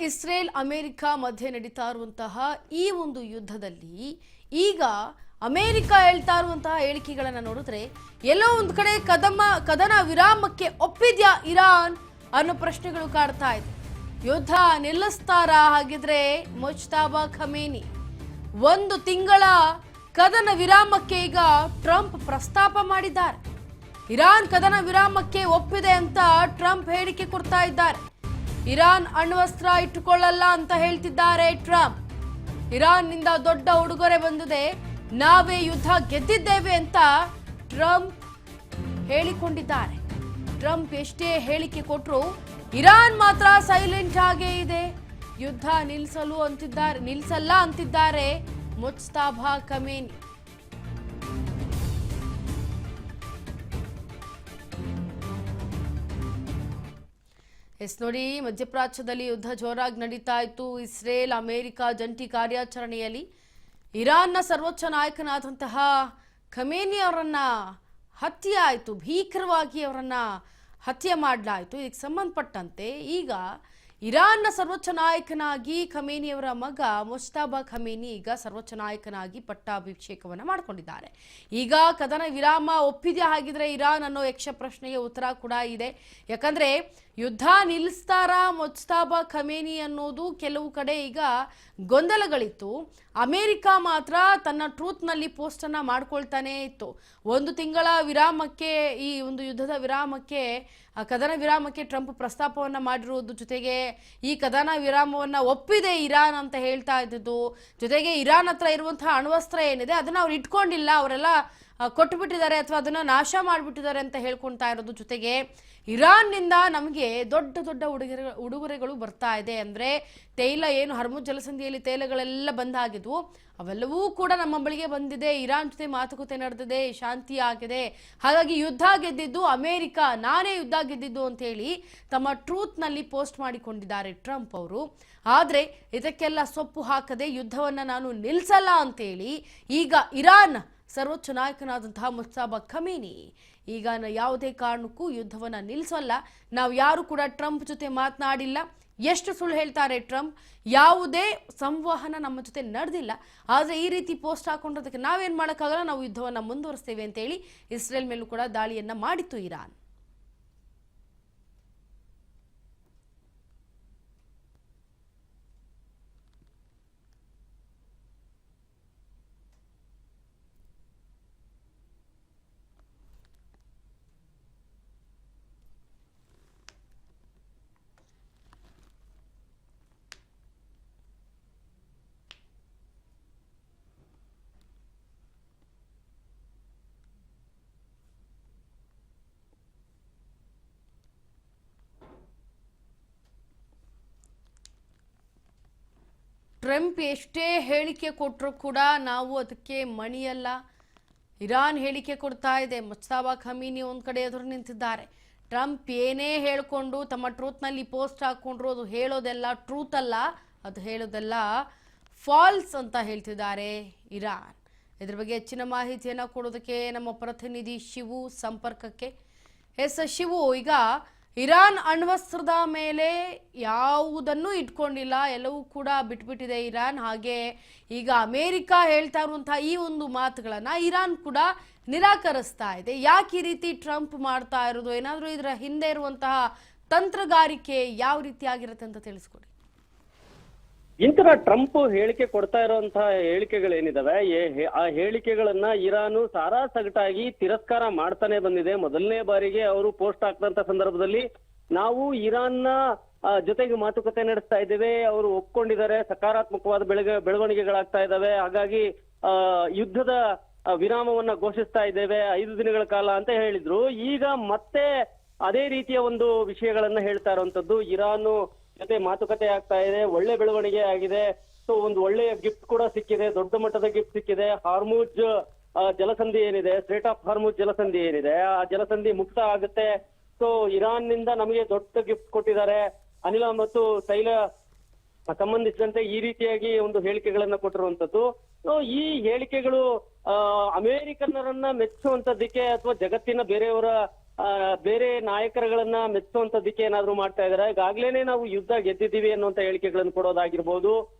Israel America ಮಧ್ಯೆ ನಡೀತಾ ಇರುವಂತಹ ಈ ಒಂದು ಯುದ್ಧದಲ್ಲಿ ಈಗ ಅಮೆರಿಕ ಹೇಳ್ತಾ ಇರುವಂತಹ ಹೇಳಿಕೆಗಳನ್ನು ನೋಡಿದ್ರೆ ಎಲ್ಲೋ ಒಂದು ಕಡೆ ಕದನ ವಿರಾಮಕ್ಕೆ ಒಪ್ಪಿದ್ಯಾ ಇರಾನ್ ಅನ್ನೋ ಪ್ರಶ್ನೆಗಳು ಕಾಡ್ತಾ ಇದೆ. ಯುದ್ಧ ನಿಲ್ಲಿಸ್ತಾರಾ ಹಾಗಿದ್ರೆ ಮುಜ್ತಬಾ ಖಮೇನಿ? 1 ತಿಂಗಳ ಕದನ ವಿರಾಮಕ್ಕೆ ಈಗ ಟ್ರಂಪ್ ಪ್ರಸ್ತಾಪ ಮಾಡಿದ್ದಾರೆ. ಇರಾನ್ ಕದನ ವಿರಾಮಕ್ಕೆ ಒಪ್ಪಿದೆ ಅಂತ ಟ್ರಂಪ್ ಹೇಳಿಕೆ ಕೊಡ್ತಾ ಇದ್ದಾರೆ. ಇರಾನ್ ಅಣ್ವಸ್ತ್ರ ಇಟ್ಟುಕೊಳ್ಳಲ್ಲ ಅಂತ ಹೇಳ್ತಿದ್ದಾರೆ ಟ್ರಂಪ್. ಇರಾನ್ನಿಂದ ದೊಡ್ಡ ಉಡುಗೊರೆ ಬಂದಿದೆ, ನಾವೇ ಯುದ್ಧ ಗೆದ್ದಿದ್ದೇವೆ ಅಂತ ಟ್ರಂಪ್ ಹೇಳಿಕೊಂಡಿದ್ದಾರೆ. ಟ್ರಂಪ್ ಎಷ್ಟೇ ಹೇಳಿಕೆ ಕೊಟ್ಟರು ಇರಾನ್ ಮಾತ್ರ ಸೈಲೆಂಟ್ ಆಗೇ ಇದೆ. ಯುದ್ಧ ನಿಲ್ಲಿಸಲ್ಲ ಅಂತಿದ್ದಾರೆ ಮುಜ್ತಬಾ ಖಮೇನಿ. ನೋಡಿ, ಮಧ್ಯಪ್ರಾಚ್ಯದಲ್ಲಿ ಯುದ್ಧ ಜೋರಾಗಿ ನಡೀತಾ ಇತ್ತು. ಇಸ್ರೇಲ್ ಅಮೆರಿಕ ಜಂಟಿ ಕಾರ್ಯಾಚರಣೆಯಲ್ಲಿ ಇರಾನ್ನ ಸರ್ವೋಚ್ಚ ನಾಯಕನಾದಂತಹ ಖಮೇನಿ ಅವರನ್ನ ಹತ್ಯೆ ಆಯಿತು, ಭೀಕರವಾಗಿ ಅವರನ್ನ ಹತ್ಯೆ ಮಾಡಲಾಯಿತು. ಇದಕ್ಕೆ ಸಂಬಂಧಪಟ್ಟಂತೆ ಈಗ ಇರಾನ್ನ ಸರ್ವೋಚ್ಚ ನಾಯಕನಾಗಿ ಖಮೇನಿಯವರ ಮಗ ಮುಜ್ತಬಾ ಖಮೇನಿ ಈಗ ಸರ್ವೋಚ್ಚ ನಾಯಕನಾಗಿ ಪಟ್ಟಾಭಿಷೇಕವನ್ನು ಮಾಡಿಕೊಂಡಿದ್ದಾರೆ. ಈಗ ಕದನ ವಿರಾಮ ಒಪ್ಪಿದ್ಯಾ ಹಾಗಿದ್ರೆ ಇರಾನ್ ಅನ್ನೋ ಯಕ್ಷ ಪ್ರಶ್ನೆಗೆ ಉತ್ತರ ಕೂಡ ಇದೆ. ಯಾಕಂದ್ರೆ ಯುದ್ಧ ನಿಲ್ಲಿಸ್ತಾರಾ ಮುಜ್ತಬಾ ಖಮೇನಿ ಅನ್ನೋದು ಕೆಲವು ಕಡೆ ಈಗ ಗೊಂದಲಗಳಿತ್ತು. ಅಮೆರಿಕ ಮಾತ್ರ ತನ್ನ ಟ್ರೂತ್ನಲ್ಲಿ ಪೋಸ್ಟನ್ನು ಮಾಡ್ಕೊಳ್ತಾನೆ ಇತ್ತು. 1 ತಿಂಗಳ ವಿರಾಮಕ್ಕೆ, ಈ ಒಂದು ಯುದ್ಧದ ವಿರಾಮಕ್ಕೆ, ಕದನ ವಿರಾಮಕ್ಕೆ ಟ್ರಂಪ್ ಪ್ರಸ್ತಾಪವನ್ನು ಮಾಡಿರುವುದು ಜೊತೆಗೆ ಈ ಕದನ ವಿರಾಮವನ್ನು ಒಪ್ಪಿದೆ ಇರಾನ್ ಅಂತ ಹೇಳ್ತಾ ಇದ್ದದ್ದು ಜೊತೆಗೆ ಇರಾನ್ ಹತ್ರ ಇರುವಂತಹ ಅಣ್ವಸ್ತ್ರ ಏನಿದೆ ಅದನ್ನು ಅವ್ರು ಇಟ್ಕೊಂಡಿಲ್ಲ, ಅವರೆಲ್ಲ ಕೊಟ್ಟುಬಿಟ್ಟಿದ್ದಾರೆ ಅಥವಾ ಅದನ್ನು ನಾಶ ಮಾಡಿಬಿಟ್ಟಿದ್ದಾರೆ ಅಂತ ಹೇಳ್ಕೊಳ್ತಾ ಇರೋದು ಜೊತೆಗೆ ಇರಾನ್ನಿಂದ ನಮಗೆ ದೊಡ್ಡ ದೊಡ್ಡ ಉಡುಗೊರೆಗಳು ಬರ್ತಾ ಇದೆ. ಅಂದರೆ ತೈಲ ಏನು ಹರ್ಮುಜ್ ಜಲಸಂಧಿಯಲ್ಲಿ ತೈಲಗಳೆಲ್ಲ ಬಂದಾಗಿದ್ವು ಅವೆಲ್ಲವೂ ಕೂಡ ನಮ್ಮ ಬಳಿಗೆ ಬಂದಿದೆ. ಇರಾನ್ ಜೊತೆ ಮಾತುಕತೆ ನಡೆದಿದೆ, ಶಾಂತಿ ಆಗಿದೆ, ಹಾಗಾಗಿ ಯುದ್ಧ ಗೆದ್ದಿದ್ದು ಅಮೆರಿಕ, ನಾನೇ ಯುದ್ಧ ಗೆದ್ದಿದ್ದು ಅಂತ ಹೇಳಿ ತಮ್ಮ ಟ್ರೂತ್ನಲ್ಲಿ ಪೋಸ್ಟ್ ಮಾಡಿಕೊಂಡಿದ್ದಾರೆ ಟ್ರಂಪ್ ಅವರು. ಆದರೆ ಇದಕ್ಕೆಲ್ಲ ಸೊಪ್ಪು ಹಾಕದೆ ಯುದ್ಧವನ್ನು ನಾನು ನಿಲ್ಲಿಸಲ್ಲ ಅಂತೇಳಿ ಈಗ ಇರಾನ್ ಸರ್ವೋಚ್ಚ ನಾಯಕನಾದಂತಹ ಮುಜ್ತಬಾ ಖಮೇನಿ ಈಗ ಯಾವುದೇ ಕಾರಣಕ್ಕೂ ಯುದ್ಧವನ್ನು ನಿಲ್ಲಿಸಲ್ಲ, ನಾವು ಯಾರು ಕೂಡ ಟ್ರಂಪ್ ಜೊತೆ ಮಾತನಾಡಿಲ್ಲ. ಎಷ್ಟು ಸುಳ್ಳು ಹೇಳ್ತಾರೆ ಟ್ರಂಪ್, ಯಾವುದೇ ಸಂವಹನ ನಮ್ಮ ಜೊತೆ ನಡೆದಿಲ್ಲ, ಆದರೆ ಈ ರೀತಿ ಪೋಸ್ಟ್ ಹಾಕೊಂಡಿರೋದಕ್ಕೆ ನಾವೇನು ಮಾಡೋಕ್ಕಾಗಲ್ಲ, ನಾವು ಯುದ್ಧವನ್ನು ಮುಂದುವರಿಸ್ತೇವೆ ಅಂತೇಳಿ ಇಸ್ರೇಲ್ ಮೇಲೂ ಕೂಡ ದಾಳಿಯನ್ನು ಮಾಡಿತ್ತು ಇರಾನ್. ಟ್ರಂಪ್ ಎಷ್ಟೇ ಹೇಳಿಕೆ ಕೊಟ್ಟರು ಕೂಡ ನಾವು ಅದಕ್ಕೆ ಮಣಿಯಲ್ಲ. ಇರಾನ್ ಹೇಳಿಕೆ ಕೊಡ್ತಾ ಇದೆ, ಮುಜ್ತಬಾ ಖಮೇನಿ ಒಂದು ಕಡೆ ಎದುರು ನಿಂತಿದ್ದಾರೆ. ಟ್ರಂಪ್ ಏನೇ ಹೇಳಿಕೊಂಡು ತಮ್ಮ ಟ್ರೂತ್ನಲ್ಲಿ ಪೋಸ್ಟ್ ಹಾಕ್ಕೊಂಡ್ರು ಅದು ಹೇಳೋದೆಲ್ಲ ಟ್ರೂತ್ ಅಲ್ಲ, ಅದು ಹೇಳೋದೆಲ್ಲ ಫಾಲ್ಸ್ ಅಂತ ಹೇಳ್ತಿದ್ದಾರೆ ಇರಾನ್. ಇದ್ರ ಬಗ್ಗೆ ಹೆಚ್ಚಿನ ಮಾಹಿತಿಯನ್ನು ಕೊಡೋದಕ್ಕೆ ನಮ್ಮ ಪ್ರತಿನಿಧಿ ಶಿವು ಸಂಪರ್ಕಕ್ಕೆ. ಶಿವು, ಈಗ ಇರಾನ್ ಅಣ್ವಸ್ತ್ರದ ಮೇಲೆ ಯಾವುದನ್ನು ಇಟ್ಕೊಂಡಿಲ್ಲ, ಎಲ್ಲವೂ ಕೂಡ ಬಿಟ್ಬಿಟ್ಟಿದೆ ಇರಾನ್. ಹಾಗೆ ಈಗ ಅಮೆರಿಕ ಹೇಳ್ತಾ ಇರುವಂತಹ ಈ ಒಂದು ಮಾತುಗಳನ್ನು ಇರಾನ್ ಕೂಡ ನಿರಾಕರಿಸ್ತಾ ಇದೆ. ಯಾಕೆ ಈ ರೀತಿ ಟ್ರಂಪ್ ಮಾಡ್ತಾ ಇರೋದು, ಏನಾದರೂ ಇದರ ಹಿಂದೆ ಇರುವಂತಹ ತಂತ್ರಗಾರಿಕೆ ಯಾವ ರೀತಿ ಆಗಿರುತ್ತೆ ಅಂತ ತಿಳಿಸ್ಕೊಡಿ. ಇಂತರ ಟ್ರಂಪ್ ಹೇಳಿಕೆ ಕೊಡ್ತಾ ಇರುವಂತಹ ಹೇಳಿಕೆಗಳೇನಿದಾವೆ, ಆ ಹೇಳಿಕೆಗಳನ್ನ ಇರಾನು ಸಾರಾಸಗಟಾಗಿ ತಿರಸ್ಕಾರ ಮಾಡ್ತಾನೆ ಬಂದಿದೆ. ಮೊದಲನೇ ಬಾರಿಗೆ ಅವರು ಪೋಸ್ಟ್ ಹಾಕಿದಂತ ಸಂದರ್ಭದಲ್ಲಿ ನಾವು ಇರಾನ್ನ ಜೊತೆಗೆ ಮಾತುಕತೆ ನಡೆಸ್ತಾ ಇದ್ದೇವೆ, ಅವರು ಒಪ್ಕೊಂಡಿದ್ದಾರೆ, ಸಕಾರಾತ್ಮಕವಾದ ಬೆಳವಣಿಗೆಗಳಾಗ್ತಾ ಇದ್ದಾವೆ, ಹಾಗಾಗಿ ಯುದ್ಧದ ವಿರಾಮವನ್ನ ಘೋಷಿಸ್ತಾ ಇದ್ದೇವೆ 5 ದಿನಗಳ ಕಾಲ ಅಂತ ಹೇಳಿದ್ರು. ಈಗ ಮತ್ತೆ ಅದೇ ರೀತಿಯ ಒಂದು ವಿಷಯಗಳನ್ನ ಹೇಳ್ತಾ ಇರುವಂತದ್ದು. ಇರಾನು ಜೊತೆ ಮಾತುಕತೆ ಆಗ್ತಾ ಇದೆ, ಒಳ್ಳೆ ಬೆಳವಣಿಗೆ ಆಗಿದೆ, ಸೊ ಒಂದು ಒಳ್ಳೆಯ ಗಿಫ್ಟ್ ಕೂಡ ಸಿಕ್ಕಿದೆ, ದೊಡ್ಡ ಮಟ್ಟದ ಗಿಫ್ಟ್ ಸಿಕ್ಕಿದೆ. ಹಾರ್ಮುಜ್ ಜಲಸಂಧಿ ಏನಿದೆ, ಸ್ಟ್ರೇಟ್ ಆಫ್ ಹಾರ್ಮುಜ್ ಜಲಸಂಧಿ ಏನಿದೆ, ಆ ಜಲಸಂಧಿ ಮುಕ್ತ ಆಗುತ್ತೆ. ಸೊ ಇರಾನ್ ನಿಂದ ನಮಗೆ ದೊಡ್ಡ ಗಿಫ್ಟ್ ಕೊಟ್ಟಿದ್ದಾರೆ, ಅನಿಲ ಮತ್ತು ತೈಲ ಸಂಬಂಧಿಸಿದಂತೆ ಈ ರೀತಿಯಾಗಿ ಒಂದು ಹೇಳಿಕೆಗಳನ್ನ ಕೊಟ್ಟಿರುವಂತದ್ದು. ಸೊ ಈ ಹೇಳಿಕೆಗಳು ಅಮೆರಿಕನ್ನರನ್ನ ಮೆಚ್ಚುವಂತದ್ದಕ್ಕೆ ಅಥವಾ ಜಗತ್ತಿನ ಬೇರೆಯವರ ಬೇರೆ ನಾಯಕರುಗಳನ್ನ ಮೆಚ್ಚುವಂತದಕ್ಕೆ ಏನಾದ್ರು ಮಾಡ್ತಾ ಇದಾರೆ. ಈಗಾಗ್ಲೇನೆ ನಾವು ಯುದ್ಧ ಗೆದ್ದಿದ್ದೀವಿ ಅನ್ನುವಂತ ಹೇಳಿಕೆಗಳನ್ನು ಕೊಡೋದಾಗಿರ್ಬೋದು.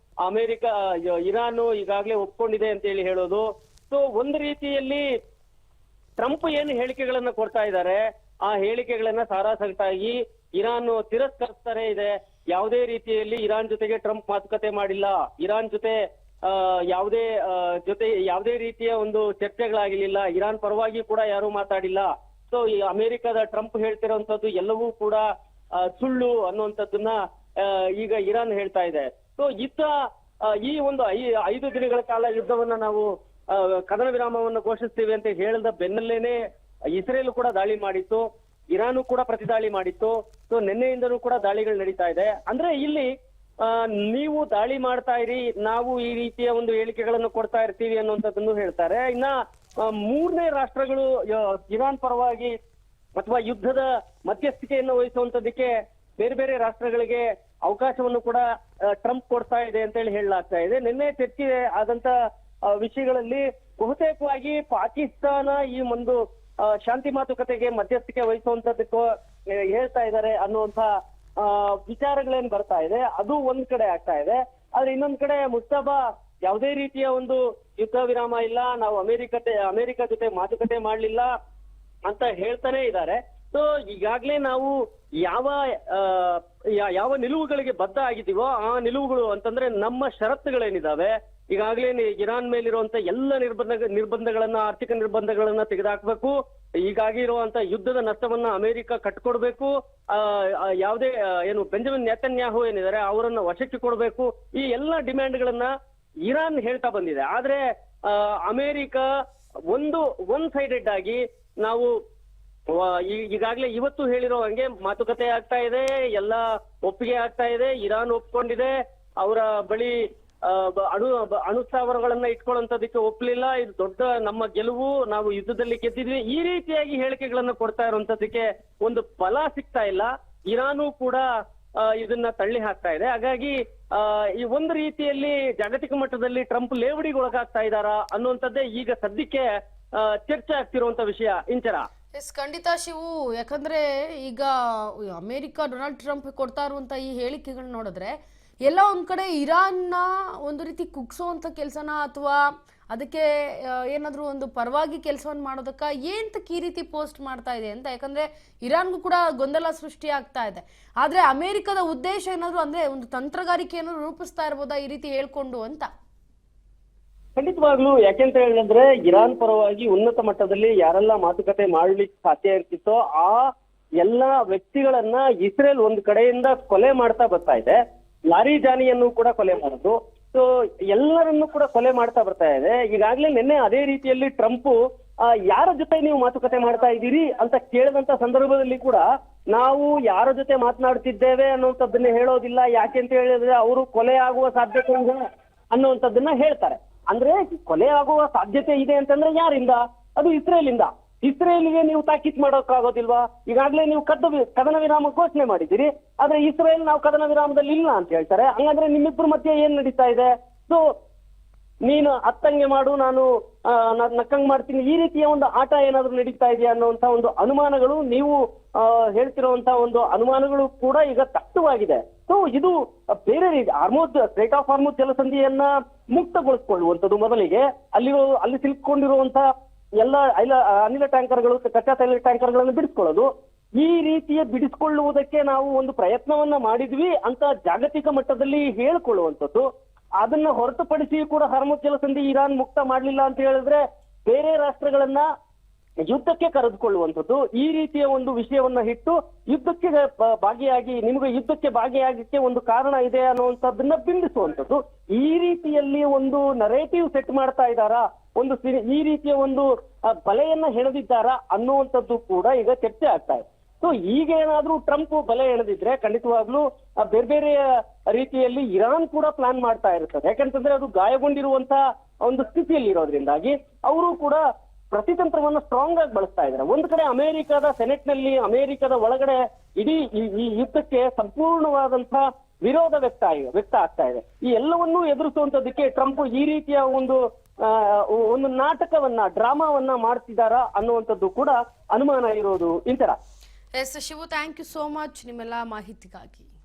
ಅಮೆರಿಕ ಇರಾನ್ ಈಗಾಗ್ಲೇ ಒಪ್ಕೊಂಡಿದೆ ಅಂತ ಹೇಳಿ ಹೇಳೋದು. ಸೊ ಒಂದು ರೀತಿಯಲ್ಲಿ ಟ್ರಂಪ್ ಏನು ಹೇಳಿಕೆಗಳನ್ನ ಕೊಡ್ತಾ ಇದ್ದಾರೆ, ಆ ಹೇಳಿಕೆಗಳನ್ನ ಸಾರಾಸಗಟಾಗಿ ಇರಾನ್ ತಿರಸ್ಕರಿಸ್ತಾರೆ ಇದೆ. ಯಾವುದೇ ರೀತಿಯಲ್ಲಿ ಇರಾನ್ ಜೊತೆಗೆ ಟ್ರಂಪ್ ಮಾತುಕತೆ ಮಾಡಿಲ್ಲ, ಇರಾನ್ ಜೊತೆ ಯಾವುದೇ ರೀತಿಯ ಒಂದು ಚರ್ಚೆಗಳಾಗಿರ್ಲಿಲ್ಲ, ಇರಾನ್ ಪರವಾಗಿ ಕೂಡ ಯಾರು ಮಾತಾಡಿಲ್ಲ. ಸೊ ಈ ಅಮೆರಿಕದ ಟ್ರಂಪ್ ಹೇಳ್ತಿರೋಂಥದ್ದು ಎಲ್ಲವೂ ಕೂಡ ಸುಳ್ಳು ಅನ್ನುವಂಥದ್ದನ್ನ ಈಗ ಇರಾನ್ ಹೇಳ್ತಾ ಇದೆ. ಸೊ ಈ ಒಂದು 5 ದಿನಗಳ ಕಾಲ ಯುದ್ಧವನ್ನ ನಾವು ಕದನ ವಿರಾಮವನ್ನು ಘೋಷಿಸ್ತೀವಿ ಅಂತ ಹೇಳಿದ ಬೆನ್ನಲ್ಲೇನೆ ಇಸ್ರೇಲ್ ಕೂಡ ದಾಳಿ ಮಾಡಿತ್ತು, ಇರಾನು ಕೂಡ ಪ್ರತಿದಾಳಿ ಮಾಡಿತ್ತು. ಸೊ ನಿನ್ನೆಯಿಂದನೂ ಕೂಡ ದಾಳಿಗಳು ನಡೀತಾ ಇದೆ. ಅಂದ್ರೆ ಇಲ್ಲಿ ನೀವು ದಾಳಿ ಮಾಡ್ತಾ ಇರಿ, ನಾವು ಈ ರೀತಿಯ ಒಂದು ಹೇಳಿಕೆಗಳನ್ನು ಕೊಡ್ತಾ ಇರ್ತೀವಿ ಅನ್ನುವಂಥದ್ದನ್ನು ಹೇಳ್ತಾರೆ. ಇನ್ನ 3ನೇ ರಾಷ್ಟ್ರಗಳು ಇರಾನ್ ಪರವಾಗಿ ಅಥವಾ ಯುದ್ಧದ ಮಧ್ಯಸ್ಥಿಕೆಯನ್ನು ವಹಿಸುವಂತದಕ್ಕೆ ಬೇರೆ ಬೇರೆ ರಾಷ್ಟ್ರಗಳಿಗೆ ಅವಕಾಶವನ್ನು ಕೂಡ ಟ್ರಂಪ್ ಕೊಡ್ತಾ ಇದೆ ಅಂತ ಹೇಳಿ ಹೇಳಲಾಗ್ತಾ ಇದೆ. ನಿನ್ನೆ ಚರ್ಚೆ ಆದಂತ ವಿಷಯಗಳಲ್ಲಿ ಬಹುತೇಕವಾಗಿ ಪಾಕಿಸ್ತಾನ ಈ ಒಂದು ಶಾಂತಿ ಮಾತುಕತೆಗೆ ಮಧ್ಯಸ್ಥಿಕೆ ವಹಿಸುವಂತದ್ದಕ್ಕೂ ಹೇಳ್ತಾ ಇದ್ದಾರೆ ಅನ್ನುವಂತ ವಿಚಾರಗಳೇನ್ ಬರ್ತಾ ಇದೆ. ಅದು ಒಂದ್ ಕಡೆ ಆಗ್ತಾ ಇದೆ. ಆದ್ರೆ ಇನ್ನೊಂದ್ ಕಡೆ ಮುಸ್ತಫಾ ಯಾವುದೇ ರೀತಿಯ ಒಂದು ಯುದ್ಧ ವಿರಾಮ ಇಲ್ಲ, ನಾವು ಅಮೆರಿಕ ಜೊತೆ ಮಾತುಕತೆ ಮಾಡ್ಲಿಲ್ಲ ಅಂತ ಹೇಳ್ತಾನೆ ಇದ್ದಾರೆ. ಸೊ ಈಗಾಗ್ಲೇ ನಾವು ಯಾವ ನಿಲುವುಗಳಿಗೆ ಬದ್ಧ ಆಗಿದ್ದೀವೋ ಆ ನಿಲುವುಗಳು ಅಂತಂದ್ರೆ ನಮ್ಮ ಷರತ್ತುಗಳೇನಿದಾವೆ, ಈಗಾಗ್ಲೇ ಇರಾನ್ ಮೇಲಿರುವಂತ ಎಲ್ಲ ನಿರ್ಬಂಧಗಳನ್ನ, ಆರ್ಥಿಕ ನಿರ್ಬಂಧಗಳನ್ನ ತೆಗೆದುಹಾಕ್ಬೇಕು, ಹೀಗಾಗಿ ಇರುವಂತ ಯುದ್ಧದ ನಷ್ಟವನ್ನ ಅಮೆರಿಕ ಕಟ್ಕೊಡ್ಬೇಕು, ಯಾವುದೇ ಏನು ಬೆಂಜಮಿನ್ ನೆತನ್ಯಾಹು ಏನಿದ್ದಾರೆ ಅವರನ್ನ ವಶಕ್ಕೆ ಕೊಡ್ಬೇಕು, ಈ ಎಲ್ಲ ಡಿಮ್ಯಾಂಡ್ಗಳನ್ನ ಇರಾನ್ ಹೇಳ್ತಾ ಬಂದಿದೆ. ಆದ್ರೆ ಅಮೆರಿಕ ಒನ್ ಸೈಡೆಡ್ ಆಗಿ ನಾವು ಈಗಾಗ್ಲೇ ಇವತ್ತು ಹೇಳಿರೋ ಹಂಗೆ ಮಾತುಕತೆ ಆಗ್ತಾ ಇದೆ, ಎಲ್ಲ ಒಪ್ಪಿಗೆ ಆಗ್ತಾ ಇದೆ, ಇರಾನ್ ಒಪ್ಕೊಂಡಿದೆ, ಅವರ ಬಳಿ ಅಣು ಸ್ಥಾವರಗಳನ್ನ ಇಟ್ಕೊಳ್ಳುವಂತದಕ್ಕೆ ಒಪ್ಪಲಿಲ್ಲ, ಇದು ದೊಡ್ಡ ನಮ್ಮ ಗೆಲುವು, ನಾವು ಯುದ್ಧದಲ್ಲಿ ಗೆದ್ದಿದ್ವಿ, ಈ ರೀತಿಯಾಗಿ ಹೇಳಿಕೆಗಳನ್ನ ಕೊಡ್ತಾ ಇರುವಂತದಕ್ಕೆ ಒಂದು ಬಲ ಸಿಗ್ತಾ ಇಲ್ಲ. ಇರಾನು ಕೂಡ ಇದನ್ನ ತಳ್ಳಿ ಹಾಕ್ತಾ ಇದೆ. ಹಾಗಾಗಿ ಈ ಒಂದು ರೀತಿಯಲ್ಲಿ ಜಾಗತಿಕ ಮಟ್ಟದಲ್ಲಿ ಟ್ರಂಪ್ ಲೇವಡಿಗೊಳಗಾಗ್ತಾ ಇದ್ದಾರಾ ಅನ್ನುವಂಥದ್ದೇ ಈಗ ಸದ್ಯಕ್ಕೆ ಚರ್ಚೆ ಆಗ್ತಿರುವಂತ ವಿಷಯ. ಇಂಚರ ಎಸ್, ಖಂಡಿತ ಶಿವು. ಯಾಕಂದ್ರೆ ಈಗ ಅಮೆರಿಕ ಡೊನಾಲ್ಡ್ ಟ್ರಂಪ್ ಕೊಡ್ತಾ ಇರುವಂತ ಈ ಹೇಳಿಕೆಗಳನ್ನ ನೋಡಿದ್ರೆ ಎಲ್ಲ ಒಂದ್ ಕಡೆ ಇರಾನ್ನ ಒಂದು ರೀತಿ ಕುಗ್ಸೋವಂಥ ಕೆಲಸನ ಅಥವಾ ಅದಕ್ಕೆ ಏನಾದರೂ ಒಂದು ಪರವಾಗಿ ಕೆಲಸವನ್ನು ಮಾಡೋದಕ್ಕ ಏಂತಕ್ಕೆ ಈ ರೀತಿ ಪೋಸ್ಟ್ ಮಾಡ್ತಾ ಇದೆ ಅಂತ. ಯಾಕಂದ್ರೆ ಇರಾನ್ಗೂ ಕೂಡ ಗೊಂದಲ ಸೃಷ್ಟಿ ಆಗ್ತಾ ಇದೆ. ಆದ್ರೆ ಅಮೆರಿಕದ ಉದ್ದೇಶ ಏನಾದ್ರು ಅಂದ್ರೆ ಒಂದು ತಂತ್ರಗಾರಿಕೆಯನ್ನು ರೂಪಿಸ್ತಾ ಇರ್ಬೋದಾ ಈ ರೀತಿ ಹೇಳ್ಕೊಂಡು ಅಂತ? ಖಂಡಿತವಾಗ್ಲೂ. ಯಾಕೆಂತ ಹೇಳಿದ್ರೆ ಇರಾನ್ ಪರವಾಗಿ ಉನ್ನತ ಮಟ್ಟದಲ್ಲಿ ಯಾರೆಲ್ಲ ಮಾತುಕತೆ ಮಾಡ್ಲಿಕ್ಕೆ ಸಾಧ್ಯ ಇರ್ತಿತ್ತೋ ಆ ಎಲ್ಲಾ ವ್ಯಕ್ತಿಗಳನ್ನ ಇಸ್ರೇಲ್ ಒಂದು ಕಡೆಯಿಂದ ಕೊಲೆ ಮಾಡ್ತಾ ಬರ್ತಾ ಇದೆ. ಲಾರಿಜಾನಿಯನ್ನು ಕೂಡ ಕೊಲೆ ಮಾಡೋದು, ಸೊ ಎಲ್ಲರನ್ನು ಕೂಡ ಕೊಲೆ ಮಾಡ್ತಾ ಬರ್ತಾ ಇದೆ. ಈಗಾಗ್ಲೇ ನಿನ್ನೆ ಅದೇ ರೀತಿಯಲ್ಲಿ ಟ್ರಂಪ್ ಯಾರ ಜೊತೆ ನೀವು ಮಾತುಕತೆ ಮಾಡ್ತಾ ಇದ್ದೀರಿ ಅಂತ ಕೇಳಿದಂತ ಸಂದರ್ಭದಲ್ಲಿ ಕೂಡ ನಾವು ಯಾರ ಜೊತೆ ಮಾತನಾಡ್ತಿದ್ದೇವೆ ಅನ್ನುವಂಥದ್ದನ್ನ ಹೇಳೋದಿಲ್ಲ. ಯಾಕೆ ಅಂತ ಹೇಳಿದ್ರೆ ಅವರು ಕೊಲೆ ಆಗುವ ಸಾಧ್ಯತೆ ಇದೆ ಅನ್ನುವಂಥದ್ದನ್ನ ಹೇಳ್ತಾರೆ. ಅಂದ್ರೆ ಕೊಲೆ ಆಗುವ ಸಾಧ್ಯತೆ ಇದೆ ಅಂತಂದ್ರೆ ಯಾರಿಂದ? ಅದು ಇಸ್ರೇಲಿಂದ. ಇಸ್ರೇಲ್ಗೆ ನೀವು ತಾಕೀತ್ ಮಾಡೋಕ್ಕಾಗೋದಿಲ್ವಾ? ಈಗಾಗ್ಲೇ ನೀವು ಕದನ ವಿರಾಮ ಘೋಷಣೆ ಮಾಡಿದ್ದೀರಿ, ಆದ್ರೆ ಇಸ್ರೇಲ್ ನಾವು ಕದನ ವಿರಾಮದಲ್ಲಿ ಇಲ್ಲ ಅಂತ ಹೇಳ್ತಾರೆ. ಹಂಗಂದ್ರೆ ನಿಮ್ಮಿಬ್ಬರ ಮಧ್ಯೆ ಏನ್ ನಡೀತಾ ಇದೆ? ಸೊ ನೀನು ಅತ್ತಂಗೆ ಮಾಡು, ನಾನು ನಕ್ಕಂಗ್ ಮಾಡ್ತೀನಿ, ಈ ರೀತಿಯ ಒಂದು ಆಟ ಏನಾದ್ರು ನಡೀತಾ ಇದೆಯಾ ಅನ್ನುವಂತ ಒಂದು ಅನುಮಾನಗಳು, ನೀವು ಹೇಳ್ತಿರುವಂತ ಒಂದು ಅನುಮಾನಗಳು ಕೂಡ ಈಗ ದಟ್ಟವಾಗಿದೆ. ಸೊ ಇದು ಬೇರೆ ರೀತಿ ಸ್ಟ್ರೈಟ್ ಆಫ್ ಹಾರ್ಮುಜ್ ಜಲಸಂಧಿಯನ್ನ ಮುಕ್ತಗೊಳಿಸ್ಕೊಳ್ಳುವಂಥದ್ದು ಮೊದಲಿಗೆ, ಅಲ್ಲಿ ಸಿಲುಕೊಂಡಿರುವಂತ ಎಲ್ಲ ಅನಿಲ ಟ್ಯಾಂಕರ್ಗಳು, ಕಚ್ಚಾ ತೈಲ ಟ್ಯಾಂಕರ್ಗಳನ್ನು ಬಿಡಿಸ್ಕೊಳ್ಳೋದು, ಈ ರೀತಿಯ ಬಿಡಿಸ್ಕೊಳ್ಳುವುದಕ್ಕೆ ನಾವು ಒಂದು ಪ್ರಯತ್ನವನ್ನ ಮಾಡಿದ್ವಿ ಅಂತ ಜಾಗತಿಕ ಮಟ್ಟದಲ್ಲಿ ಹೇಳ್ಕೊಳ್ಳುವಂಥದ್ದು. ಅದನ್ನ ಹೊರತುಪಡಿಸಿ ಕೂಡ ಹಾರ್ಮುಜ್ ಜಲಸಂಧಿ ಇರಾನ್ ಮುಕ್ತ ಮಾಡ್ಲಿಲ್ಲ ಅಂತ ಹೇಳಿದ್ರೆ ಬೇರೆ ರಾಷ್ಟ್ರಗಳನ್ನ ಯುದ್ಧಕ್ಕೆ ಕರೆದುಕೊಳ್ಳುವಂಥದ್ದು, ಈ ರೀತಿಯ ಒಂದು ವಿಷಯವನ್ನ ಇಟ್ಟು ಯುದ್ಧಕ್ಕೆ ಭಾಗಿಯಾಗಿ ನಿಮಗೆ ಯುದ್ಧಕ್ಕೆ ಭಾಗಿಯಾಗಕ್ಕೆ ಒಂದು ಕಾರಣ ಇದೆ ಅನ್ನುವಂಥದ್ದನ್ನ ಬಿಂಬಿಸುವಂಥದ್ದು. ಈ ರೀತಿಯಲ್ಲಿ ಒಂದು ನರೇಟಿವ್ ಸೆಟ್ ಮಾಡ್ತಾ ಇದ್ದಾರಾ, ಈ ರೀತಿಯ ಒಂದು ಬಲೆಯನ್ನ ಹೆಣೆದಿದ್ದಾರಾ ಅನ್ನುವಂಥದ್ದು ಕೂಡ ಈಗ ಚರ್ಚೆ ಆಗ್ತಾ ಇದೆ. ಸೊ ಈಗೇನಾದ್ರೂ ಟ್ರಂಪ್ ಬಲೆ ಎಳೆದಿದ್ರೆ ಖಂಡಿತವಾಗ್ಲೂ ಬೇರೆ ಬೇರೆ ರೀತಿಯಲ್ಲಿ ಇರಾನ್ ಕೂಡ ಪ್ಲಾನ್ ಮಾಡ್ತಾ ಇರ್ತದೆ. ಯಾಕಂತಂದ್ರೆ ಅದು ಗಾಯಗೊಂಡಿರುವಂತ ಒಂದು ಸ್ಥಿತಿಯಲ್ಲಿ ಇರೋದ್ರಿಂದಾಗಿ ಅವರು ಕೂಡ ಪ್ರತಿತಂತ್ರವನ್ನ ಸ್ಟ್ರಾಂಗ್ ಆಗಿ ಬಳಸ್ತಾ ಇದ್ದಾರೆ. ಒಂದು ಕಡೆ ಅಮೆರಿಕದ ಸೆನೆಟ್ ನಲ್ಲಿ, ಅಮೆರಿಕದ ಒಳಗಡೆ ಇಡೀ ಈ ಯುದ್ಧಕ್ಕೆ ಸಂಪೂರ್ಣವಾದಂತಹ ವಿರೋಧ ವ್ಯಕ್ತ ಆಗ್ತಾ ಇದೆ. ಈ ಎಲ್ಲವನ್ನೂ ಎದುರಿಸುವಂತದಕ್ಕೆ ಟ್ರಂಪ್ ಈ ರೀತಿಯ ಒಂದು ಒಂದು ನಾಟಕವನ್ನ ಡ್ರಾಮಾವನ್ನ ಮಾಡ್ತಿದಾರಾ ಅನ್ನುವಂಥದ್ದು ಕೂಡ ಅನುಮಾನ ಇರೋದು ಇಂತರ. Yes Shivu, thank you so much ನಿಮ್ಮೆಲ್ಲ ಮಾಹಿತಿಗಾಗಿ.